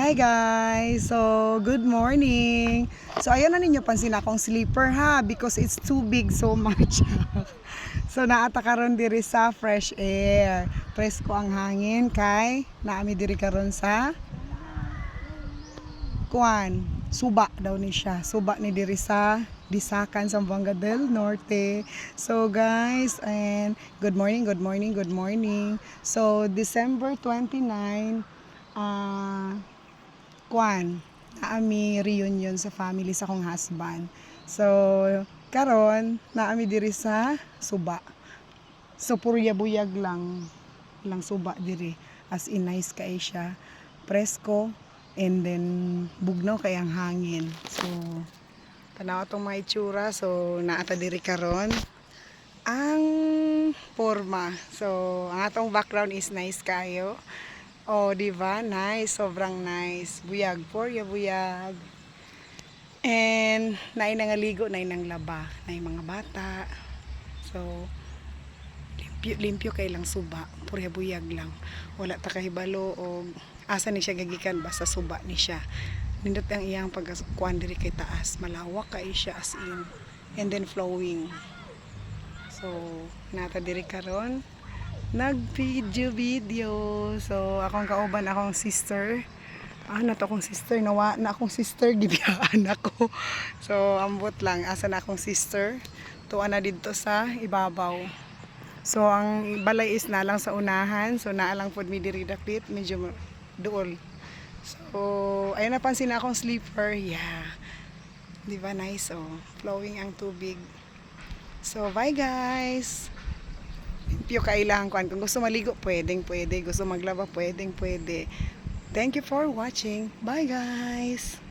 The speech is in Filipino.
Hi guys! So, good morning! So, ayun na ninyo pansin akong sleeper ha because it's too big so much. So, naata karon diri sa fresh air. Presko ang hangin kay naami diri karon sa kuan. Suba daw ni siya. Suba ni diri sa Disakan, Zamboanga del Norte. So guys, and good morning, good morning, good morning. So, December 29, kuan naami reunion sa family sa akong husband. So karon naami diri sa Suba. So purya-buyag lang suba diri, as in nice kay siya, presko, and then bugnaw kay ang hangin. So tanaw atong mga itsura. So naata diri karon ang forma. So ang atong background is nice kayo. Oh, di ba? Nice, sobrang nice. Buyag, porya buyag. And naay nangaligo, naay nang laba, naay mga bata. So limpyo kay lang suba, porya buyag lang. Wala ta kahibalo o asa ni siya gagikan, basta suba ni siya. Nindot ang iyang pagkuan diri kay taas, malawak kay siya as in. And then flowing. So nata diri karon nag-video. So akong kauban akong sister. Nato akong sister, nawa na akong sister, gibiyaan ako. So ambot lang asa na akong sister. Tuwa na didto sa ibabaw. So ang balay is na lang sa unahan. So naa lang pud mi diri dapit, medyo duol. So ayun, napansin na akong sleeper. Yeah. Di ba nice, oh. Flowing ang tubig. So bye guys. Limpyo kailangan kuan. Kung gusto maligo, pwedeng. Gusto maglaba, pwedeng. Thank you for watching. Bye guys!